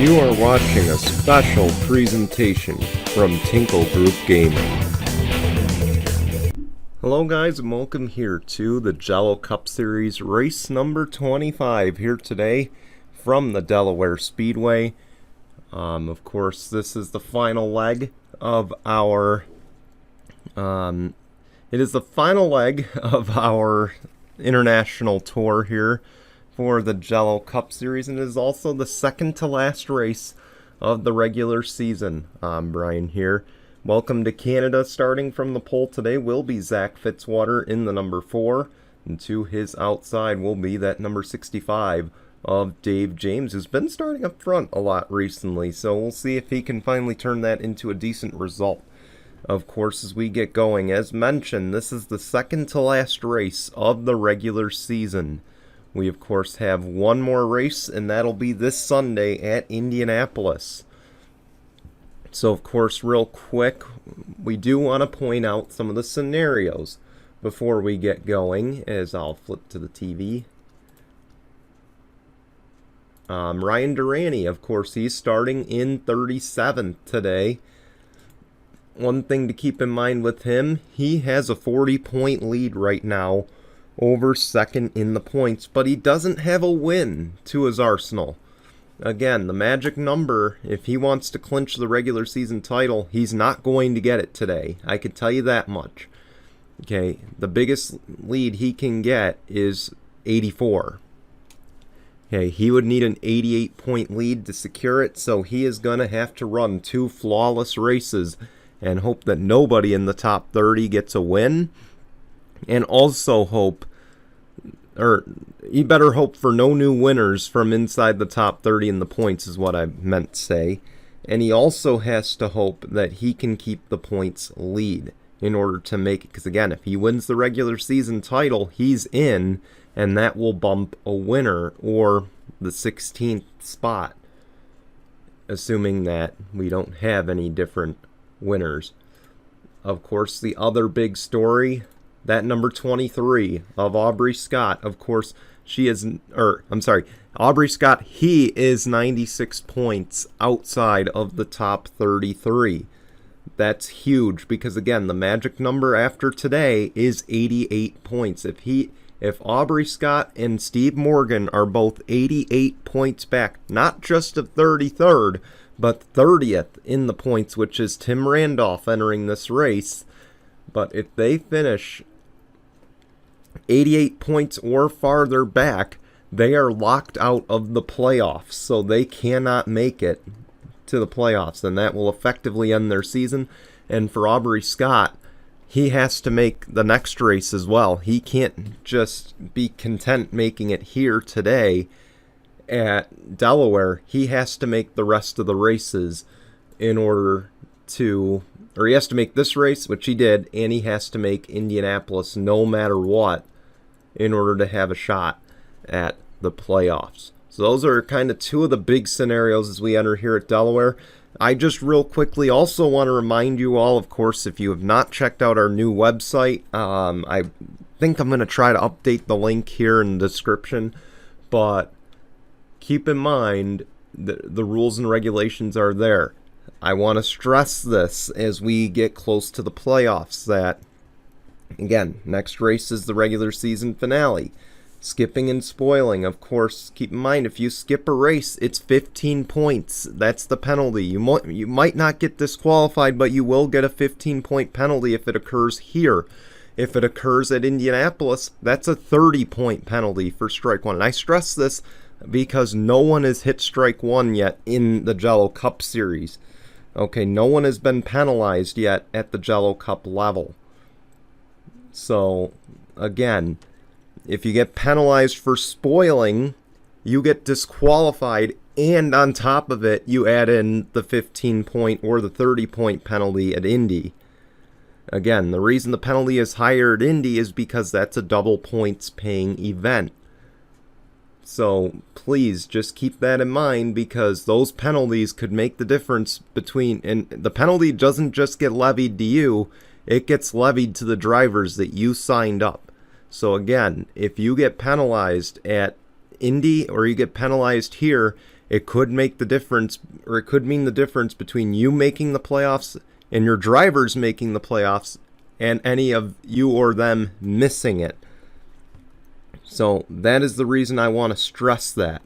You are watching a special presentation from Tinkle Group Gaming. Hello guys, and welcome here to the Jello Cup Series race number 25 here today from the Delaware Speedway. Of course, this is the final leg of our international tour here for the Jello Cup Series, and it is also the second to last race of the regular season. Brian here. Welcome to Canada. Starting from the pole today will be Zach Fitzwater in the number 4, and to his outside will be that number 65 of Dave James, who's been starting up front a lot recently, so we'll see if he can finally turn that into a decent result. Of course, as we get going, as mentioned, this is the second to last race of the regular season. We, of course, have one more race, and that'll be this Sunday at Indianapolis. So, of course, real quick, we do want to point out some of the scenarios before we get going, as I'll flip to the TV. Ryan Durrani, of course, he's starting in 37th today. One thing to keep in mind with him, he has a 40-point lead right now over second in the points, but he doesn't have a win to his arsenal. Again, the magic number, if he wants to clinch the regular season title, he's not going to get it today. I can tell you that much. Okay, the biggest lead he can get is 84. Okay, he would need an 88-point lead to secure it, so he is going to have to run 2 flawless races and hope that nobody in the top 30 gets a win. And also you better hope for no new winners from inside the top 30 in the points is what I meant to say. And he also has to hope that he can keep the points lead in order to make it. Because again, if he wins the regular season title, he's in, and that will bump a winner or the 16th spot, assuming that we don't have any different winners. Of course, the other big story, that number 23 of Aubrey Scott, of course, Aubrey Scott, he is 96 points outside of the top 33. That's huge because, again, the magic number after today is 88 points. If Aubrey Scott and Steve Morgan are both 88 points back, not just of 33rd, but 30th in the points, which is Tim Randolph entering this race, but if they finish 88 points or farther back, they are locked out of the playoffs, so they cannot make it to the playoffs, and that will effectively end their season. And for Aubrey Scott, he has to make the next race as well. He can't just be content making it here today at Delaware. He has to make the rest of the races in order to, or he has to make this race, which he did, and he has to make Indianapolis no matter what in order to have a shot at the playoffs. So those are kind of two of the big scenarios as we enter here at Delaware. I just real quickly also want to remind you all, of course, if you have not checked out our new website, I think I'm going to try to update the link here in the description, but keep in mind that the rules and regulations are there. I want to stress this as we get close to the playoffs that, again, next race is the regular season finale. Skipping and spoiling, of course, keep in mind, if you skip a race, it's 15 points. That's the penalty. You might not get disqualified, but you will get a 15-point penalty if it occurs here. If it occurs at Indianapolis, that's a 30-point penalty for strike one. And I stress this because no one has hit strike one yet in the Jello Cup Series. Okay, no one has been penalized yet at the Jello Cup level. So, again, if you get penalized for spoiling, you get disqualified, and on top of it, you add in the 15-point or the 30-point penalty at Indy. Again, the reason the penalty is higher at Indy is because that's a double points paying event. So please just keep that in mind, because those penalties could make the difference between, and the penalty doesn't just get levied to you, it gets levied to the drivers that you signed up. So again, if you get penalized at Indy or you get penalized here it could make the difference, or it could mean the difference between you making the playoffs and your drivers making the playoffs and any of you or them missing it. So that is the reason I want to stress that.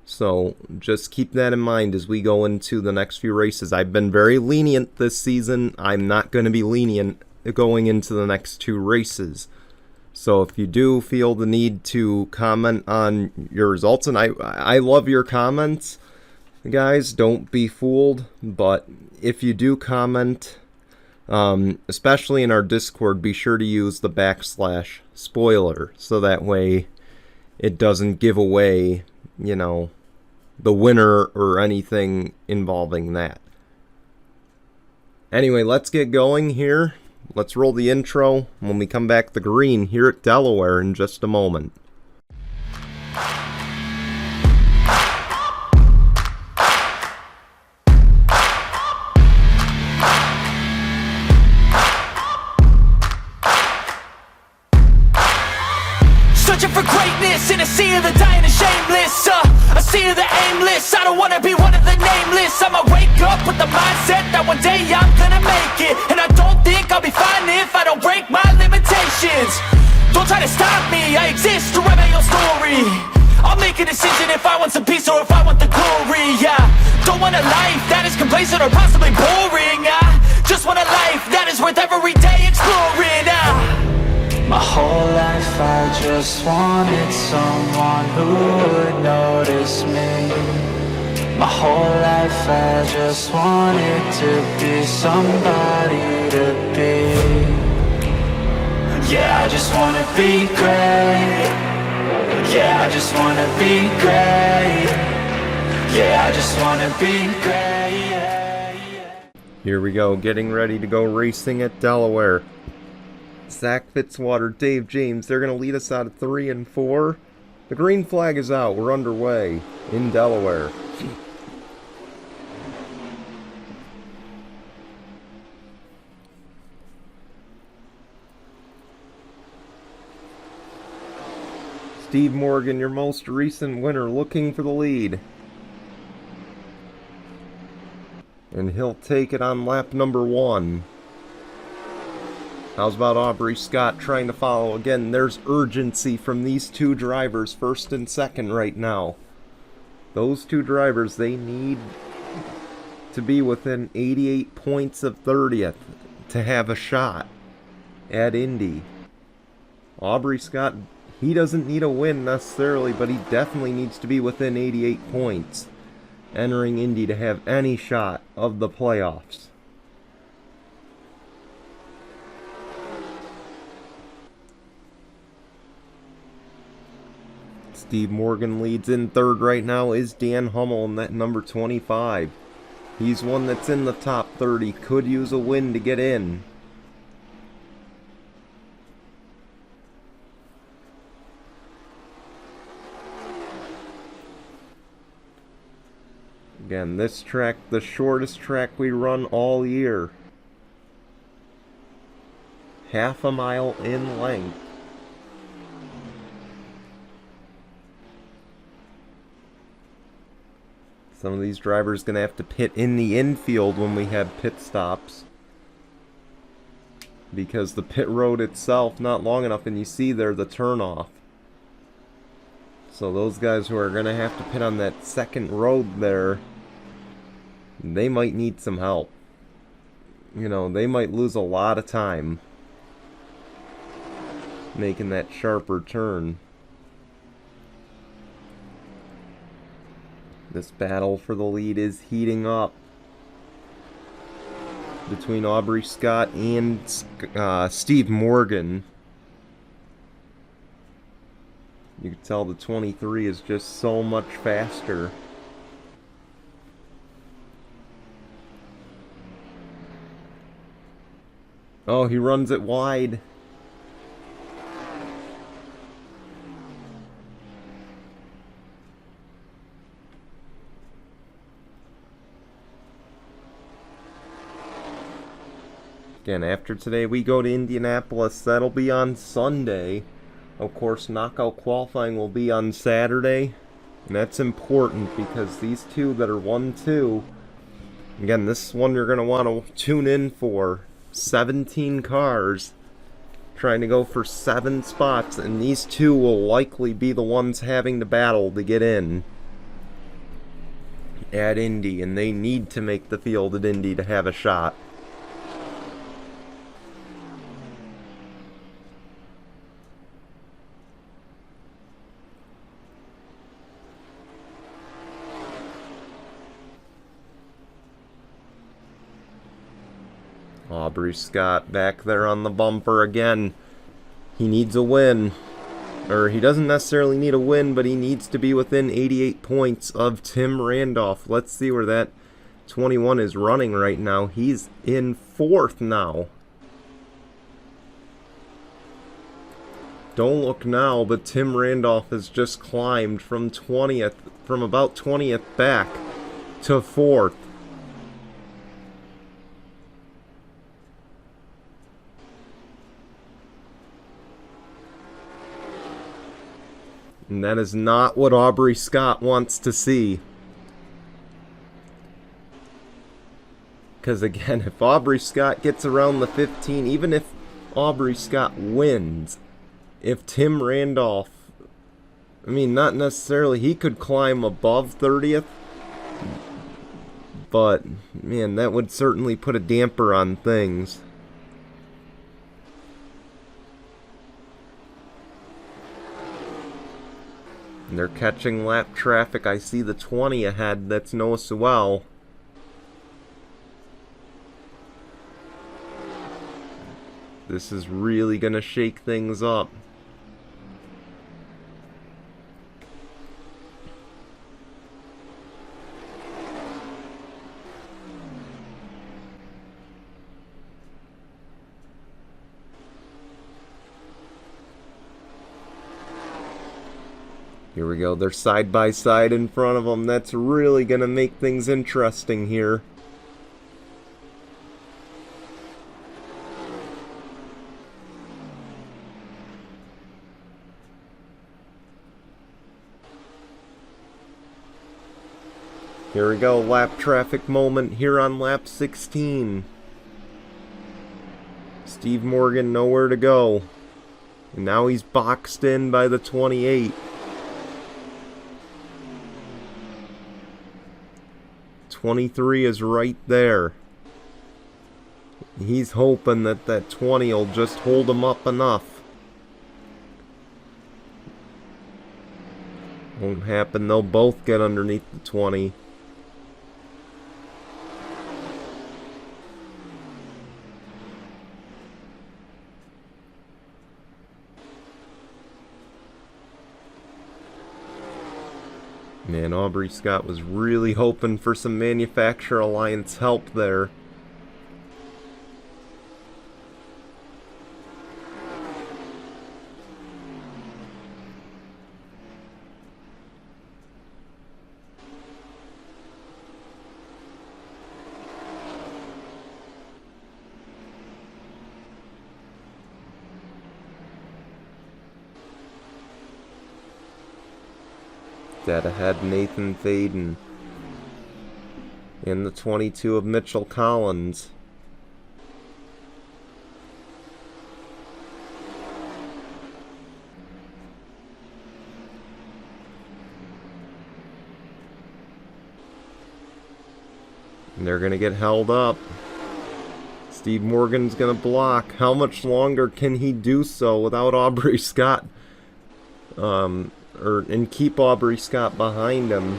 So just keep that in mind as we go into the next few races. I've been very lenient this season. I'm not going to be lenient going into the next 2 races. So if you do feel the need to comment on your results, and I love your comments, guys, don't be fooled. But if you do comment, especially in our Discord, be sure to use the /spoiler, so that way it doesn't give away, the winner or anything involving that. Anyway, let's get going here. Let's roll the intro when we come back the green here at Delaware in just a moment. Searching for greatness in a sea of the dying and shameless, a sea of the aimless. I don't wanna be one of the nameless. I'ma wake up with the mindset that one day I'm gonna make it, and I don't think I'll be fine if I don't break my limitations. Don't try to stop me, I exist to write my own story. I'll make a decision if I want some peace or if I want the glory. Yeah, don't want a life that is complacent or possibly boring. I just want a life that is worth every day exploring. My whole life I just wanted someone who would notice me. My whole life I just wanted to be somebody to be. Yeah, I just wanna be great. Yeah, I just wanna be great. Yeah, I just wanna be great. Here we go, getting ready to go racing at Delaware. Zach Fitzwater, Dave James, they're going to lead us out of 3 and 4. The green flag is out. We're underway in Delaware. Steve Morgan, your most recent winner, looking for the lead. And he'll take it on lap number 1. How's about Aubrey Scott trying to follow? Again, there's urgency from these 2 drivers, first and second right now. Those 2 drivers, they need to be within 88 points of 30th to have a shot at Indy. Aubrey Scott, he doesn't need a win necessarily, but he definitely needs to be within 88 points entering Indy to have any shot of the playoffs. Steve Morgan leads in 3rd right now is Dan Hummel in that number 25. He's one that's in the top 30. Could use a win to get in. Again, this track, the shortest track we run all year. Half a mile in length. Some of these drivers going to have to pit in the infield when we have pit stops, because the pit road itself not long enough, and you see there the turnoff. So those guys who are going to have to pit on that second road there, they might need some help. They might lose a lot of time making that sharper turn. This battle for the lead is heating up between Aubrey Scott and Steve Morgan. You can tell the 23 is just so much faster. Oh, he runs it wide. Again, after today we go to Indianapolis. That'll be on Sunday. Of course, knockout qualifying will be on Saturday. And that's important because these two that are 1-2, again, this one you're going to want to tune in for. 17 cars trying to go for 7 spots, and these two will likely be the ones having to battle to get in at Indy, and they need to make the field at Indy to have a shot. Aubrey Scott back there on the bumper again. He needs a win. Or he doesn't necessarily need a win, but he needs to be within 88 points of Tim Randolph. Let's see where that 21 is running right now. He's in 4th now. Don't look now, but Tim Randolph has just climbed from about 20th back to 4th. And that is not what Aubrey Scott wants to see. Because again, if Aubrey Scott gets around the 15, even if Aubrey Scott wins, if Tim Randolph, I mean, not necessarily, he could climb above 30th, but man, that would certainly put a damper on things. And they're catching lap traffic. I see the 20 ahead. That's Noah Sewell. This is really going to shake things up. Here we go. They're side by side in front of them. That's really going to make things interesting here. Here we go. Lap traffic moment here on lap 16. Steve Morgan nowhere to go. And now he's boxed in by the 28. 23 is right there. He's hoping that that 20 will just hold him up enough. Won't happen. They'll both get underneath the 20. Man, Aubrey Scott was really hoping for some Manufacturer Alliance help there. Dead ahead, Nathan Faden. And the 22 of Mitchell Collins. And they're going to get held up. Steve Morgan's going to block. How much longer can he do so without Aubrey Scott? And keep Aubrey Scott behind him.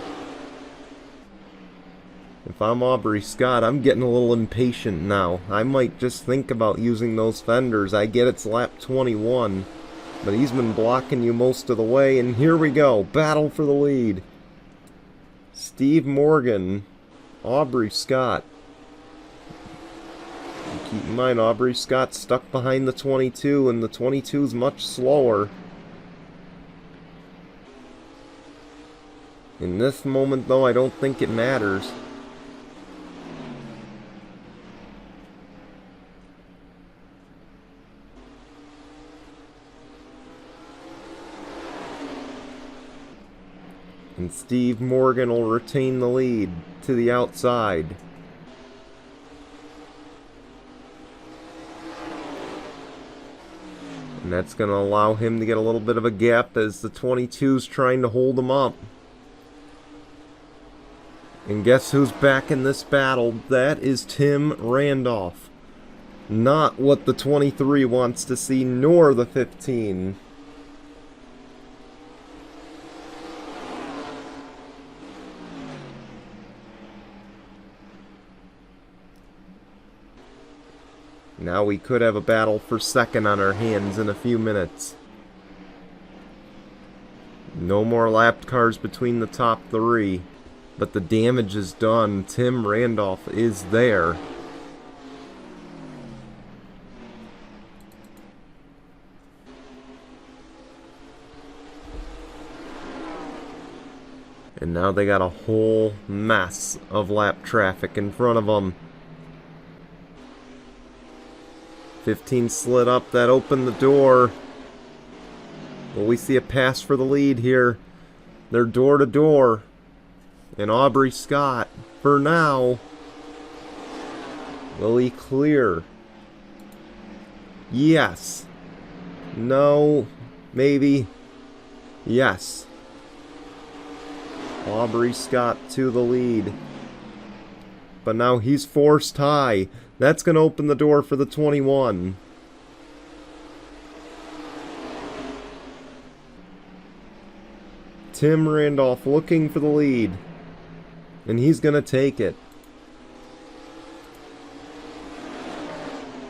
If I'm Aubrey Scott, I'm getting a little impatient now. I might just think about using those fenders. I get it's lap 21, but he's been blocking you most of the way, and here we go. Battle for the lead. Steve Morgan, Aubrey Scott. Keep in mind, Aubrey Scott's stuck behind the 22, and the 22 is much slower. In this moment, though, I don't think it matters. And Steve Morgan will retain the lead to the outside. And that's going to allow him to get a little bit of a gap as the 22's trying to hold him up. And guess who's back in this battle? That is Tim Randolph. Not what the 23 wants to see, nor the 15. Now we could have a battle for second on our hands in a few minutes. No more lapped cars between the top three. But the damage is done. Tim Randolph is there. And now they got a whole mess of lap traffic in front of them. 15 slid up, that opened the door. Will we see a pass for the lead here? They're door to door. And Aubrey Scott, for now, will he clear? Yes. No. Maybe. Yes. Aubrey Scott to the lead. But now he's forced high. That's going to open the door for the 21. Tim Randolph looking for the lead. And he's going to take it.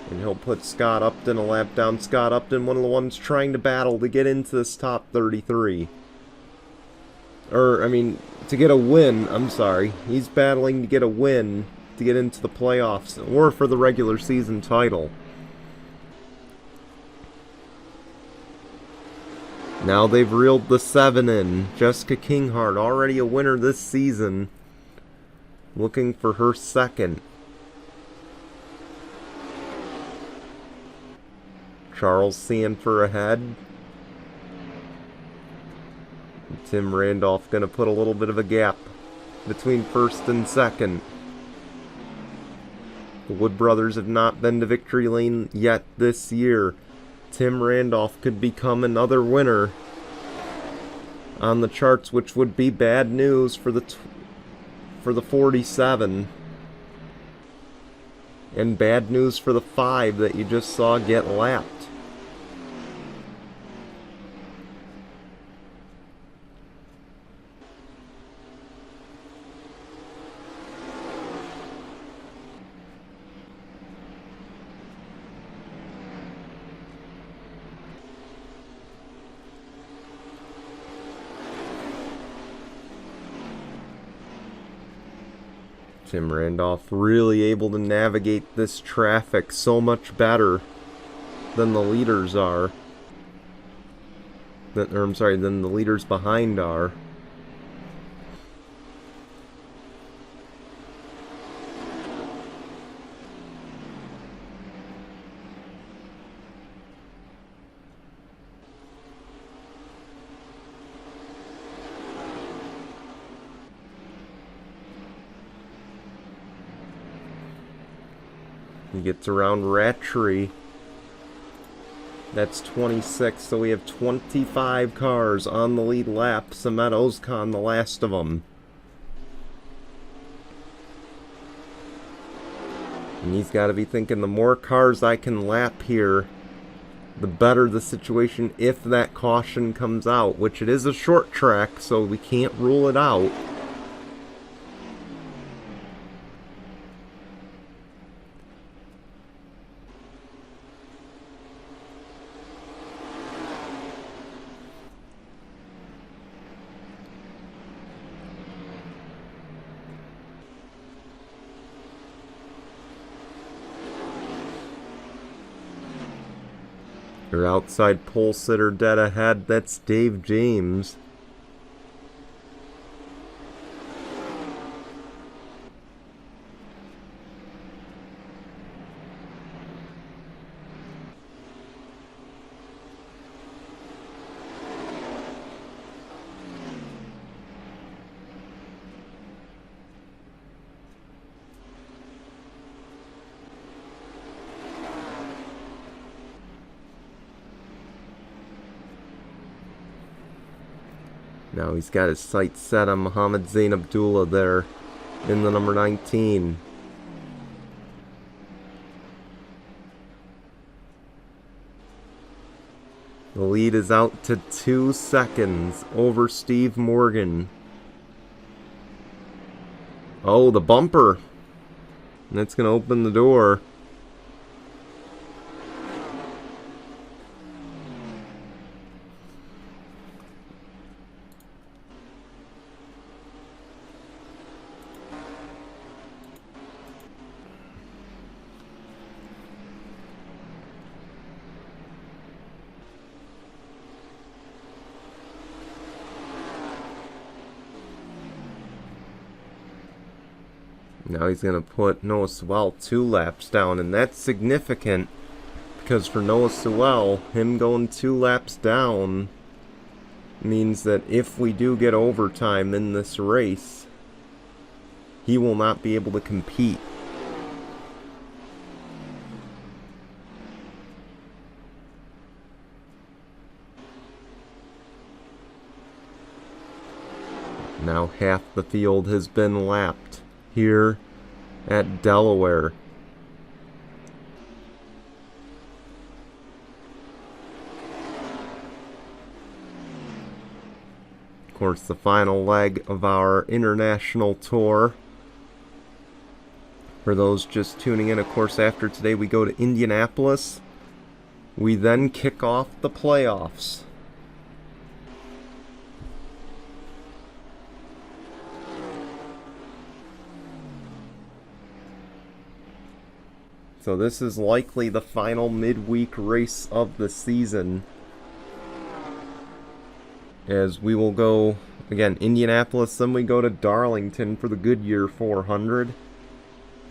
And he'll put Scott Upton a lap down. Scott Upton, one of the ones trying to battle to get into this top 33. To get a win, I'm sorry. He's battling to get a win to get into the playoffs or for the regular season title. Now they've reeled the 7 in. Jessica Kinghart, already a winner this season. Looking for her second. Charles Sanford ahead. Tim Randolph going to put a little bit of a gap between first and second. The Wood brothers have not been to victory lane yet this year. Tim Randolph could become another winner on the charts, which would be bad news for the 47. And bad news for the 5 that you just saw get lapped. Tim Randolph really able to navigate this traffic so much better than the leaders are. Than the leaders behind are. He gets around Rattray. That's 26, so we have 25 cars on the lead lap. Samet Ozkan, the last of them. And he's got to be thinking, the more cars I can lap here, the better the situation if that caution comes out, which it is a short track, so we can't rule it out. Your outside pole sitter dead ahead, that's Dave James. Now he's got his sights set on Mohammed Zain Abdullah there in the number 19. The lead is out to 2 seconds over Steve Morgan. Oh, the bumper. That's going to open the door. Now he's going to put Noah Sewell 2 laps down, and that's significant because for Noah Sewell, him going 2 laps down means that if we do get overtime in this race, he will not be able to compete. Now half the field has been lapped here at Delaware. Of course, the final leg of our international tour. For those just tuning in, of course, after today we go to Indianapolis. We then kick off the playoffs. So this is likely the final midweek race of the season, as we will go, again, Indianapolis, then we go to Darlington for the Goodyear 400.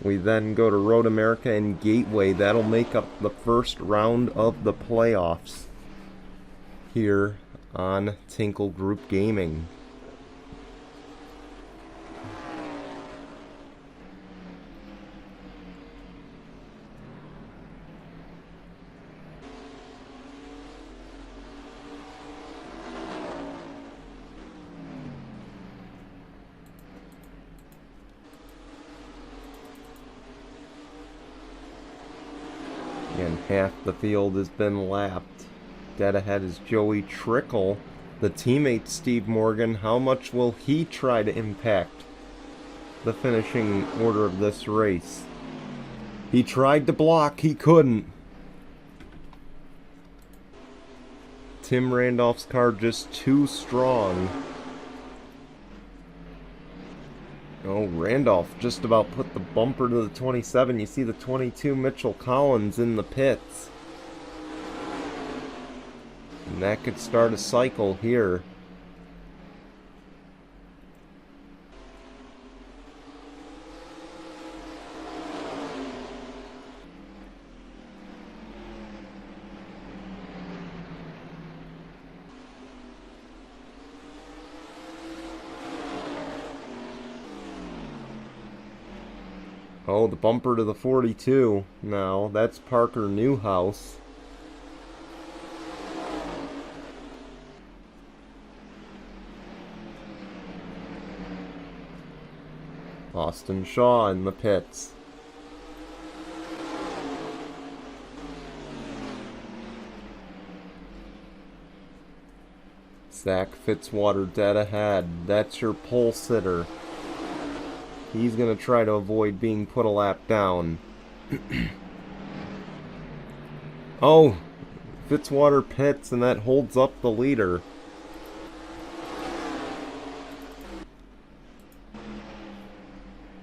We then go to Road America and Gateway. That'll make up the first round of the playoffs here on Tinkle Group Gaming. And half the field has been lapped. Dead ahead is Joey Trickle, the teammate Steve Morgan. How much will he try to impact the finishing order of this race? He tried to block, he couldn't. Tim Randolph's car just too strong. Oh, Randolph just about put the bumper to the 27. You see the 22 Mitchell Collins in the pits. And that could start a cycle here. Oh, the bumper to the 42 now. That's Parker Newhouse. Austin Shaw in the pits. Zach Fitzwater dead ahead. That's your pole sitter. He's going to try to avoid being put a lap down. Oh, Fitzwater pits, and that holds up the leader.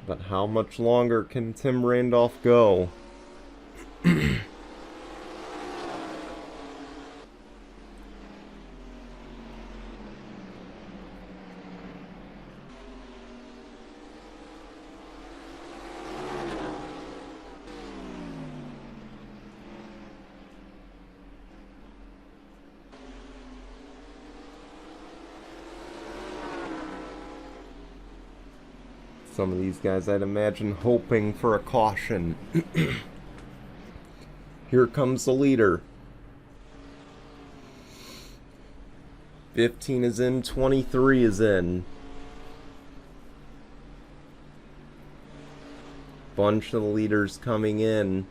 But how much longer can Tim Randolph go? Some of these guys, I'd imagine, hoping for a caution. Here comes the leader. 15 is in, 23 is in. Bunch of the leaders coming in.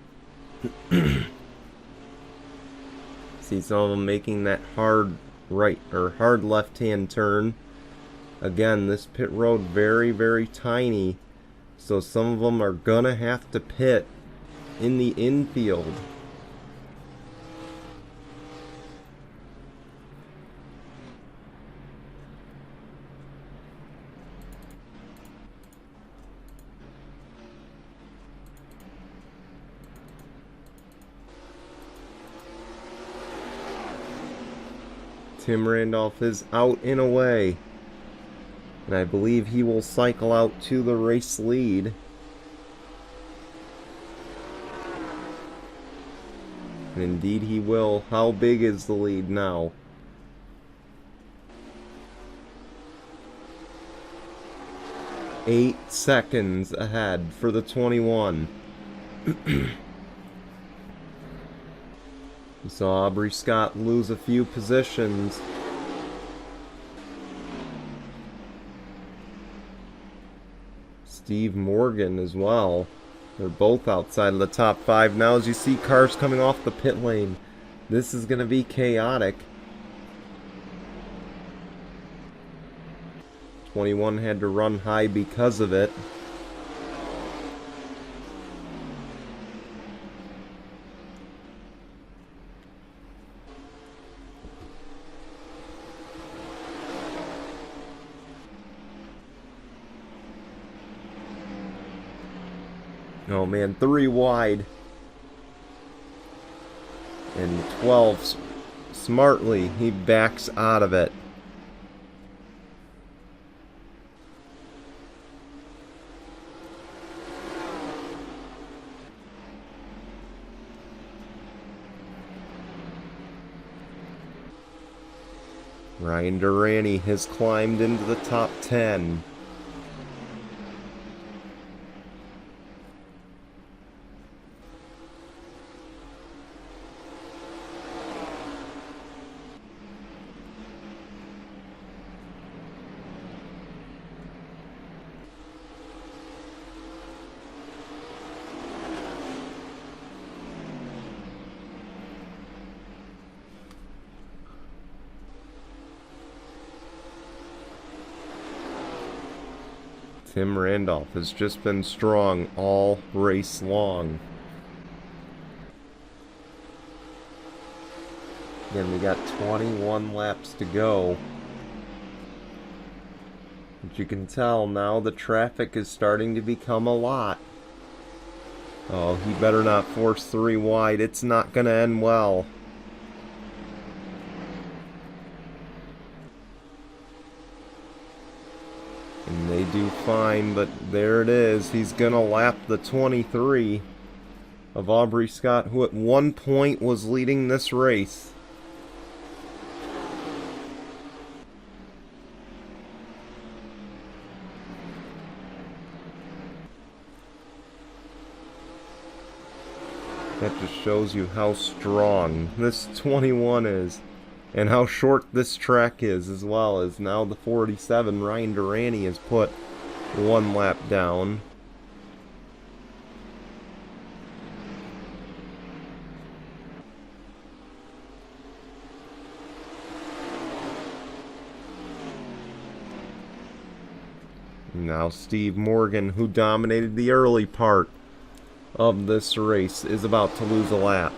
See some of them making that hard right or hard left-hand turn. Again, this pit road very, very tiny, so some of them are gonna have to pit in the infield. Tim Randolph is out and away. And I believe he will cycle out to the race lead. And indeed he will. How big is the lead now? Eight seconds ahead for the 21. We saw Aubrey Scott lose a few positions. Steve Morgan as well. They're both outside of the top 5 now as you see cars coming off the pit lane. This is going to be chaotic. 21 had to run high because of it. Oh man, 3 wide. And 12 smartly, he backs out of it. Ryan Durante has climbed into the top 10. Tim Randolph has just been strong all race long. Again, we got 21 laps to go. But you can tell now the traffic is starting to become a lot. Oh, he better not force 3 wide. It's not going to end well. And they do fine, but there it is. He's going to lap the 23 of Aubrey Scott, who at one point was leading this race. That just shows you how strong this 21 is. And how short this track is, as well as now the 47, Ryan Durante has put 1 lap down. Now Steve Morgan, who dominated the early part of this race, is about to lose a lap.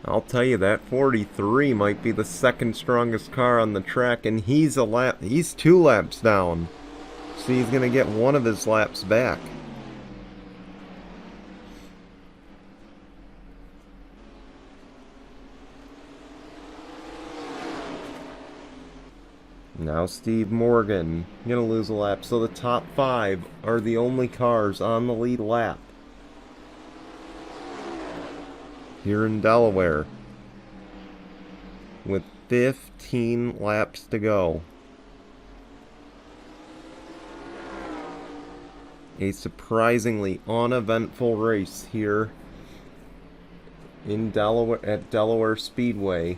I'll tell you, that 43 might be the second strongest car on the track, and he's 2 laps down. So he's gonna get 1 of his laps back. Now Steve Morgan gonna lose a lap, so the top 5 are the only cars on the lead lap. here in Delaware with 15 laps to go. A surprisingly uneventful race here in Delaware at Delaware Speedway.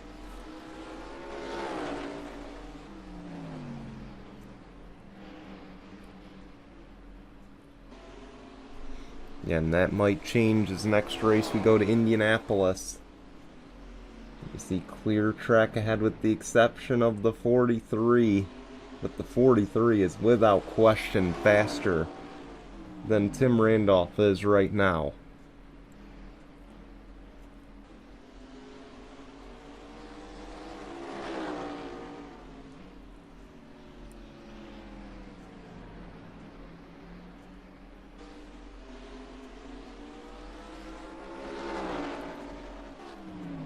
Yeah, and that might change as next race we go to Indianapolis. You see clear track ahead with the exception of the 43. But the 43 is without question faster than Tim Randolph is right now.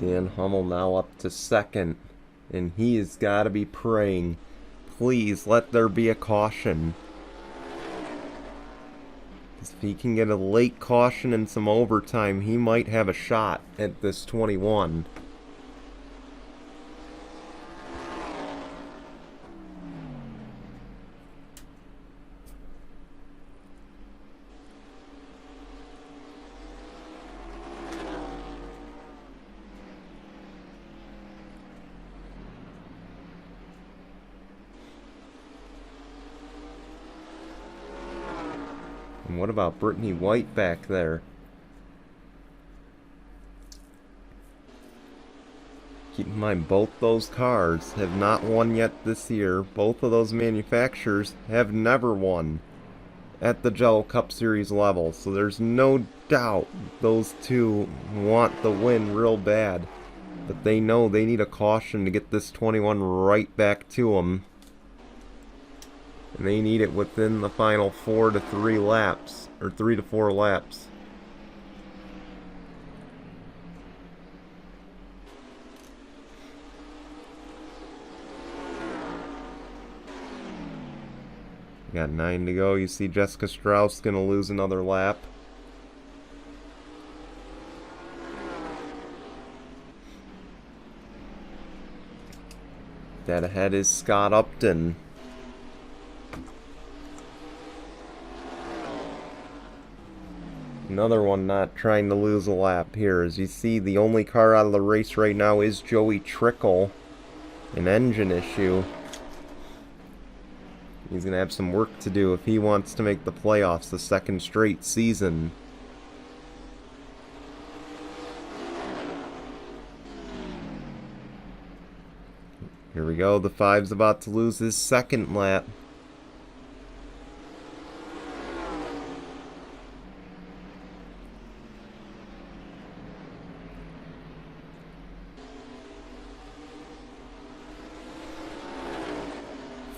Dan Hummel now up to second, and he has got to be praying, please let there be a caution. If he can get a late caution and some overtime, he might have a shot at this 21. And what about Brittany White back there? Keep in mind, both those cars have not won yet this year. Both of those manufacturers have never won at the Jello Cup Series level. So there's no doubt those two want the win real bad. But they know they need a caution to get this 21 right back to them. And they need it within the final 4 to 3 laps, or 3 to 4 laps. Got 9 to go. You see Jessica Strauss gonna lose another lap. Dead ahead is Scott Upton. Another one not trying to lose a lap here. As you see, the only car out of the race right now is Joey Trickle. An engine issue. He's going to have some work to do if he wants to make the playoffs the second straight season. Here we go. The 5's about to lose his second lap.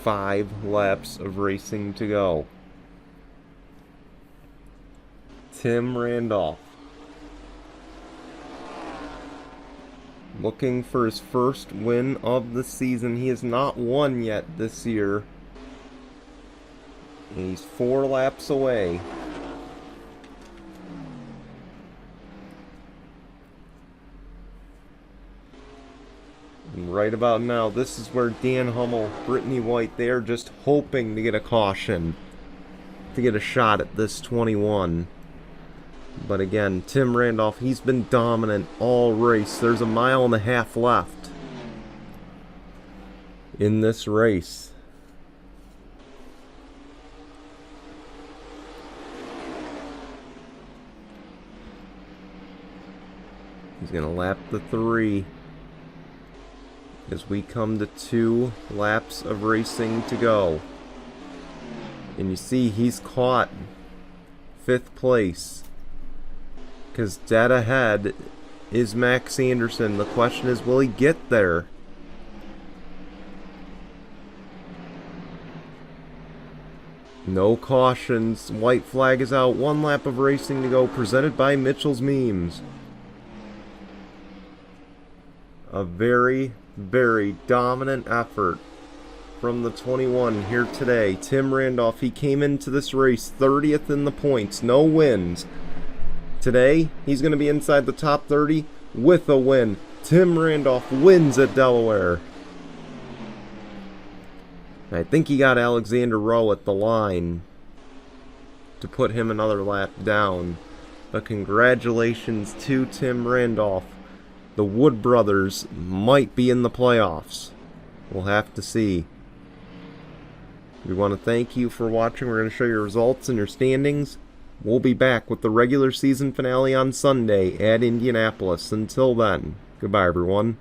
Five laps of racing to go. Tim Randolph looking for his first win of the season. He has not won yet this year. And he's 4 laps away. And right about now, this is where Dan Hummel, Brittany White, they are just hoping to get a caution to get a shot at this 21. But again, Tim Randolph, he's been dominant all race. There's a 1.5 miles left in this race. He's going to lap the 3. As we come to 2 laps of racing to go. And you see he's caught 5th place. Because dead ahead is Max Anderson. The question is, will he get there? No cautions. White flag is out. 1 lap of racing to go. Presented by Mitchell's Memes. A very dominant effort from the 21 here today. Tim Randolph, he came into this race 30th in the points, no wins. Today, he's going to be inside the top 30 with a win. Tim Randolph wins at Delaware. I think he got Alexander Rowe at the line to put him another lap down. But congratulations to Tim Randolph. The Wood brothers might be in the playoffs. We'll have to see. We want to thank you for watching. We're going to show your results and your standings. We'll be back with the regular season finale on Sunday at Indianapolis. Until then, goodbye everyone.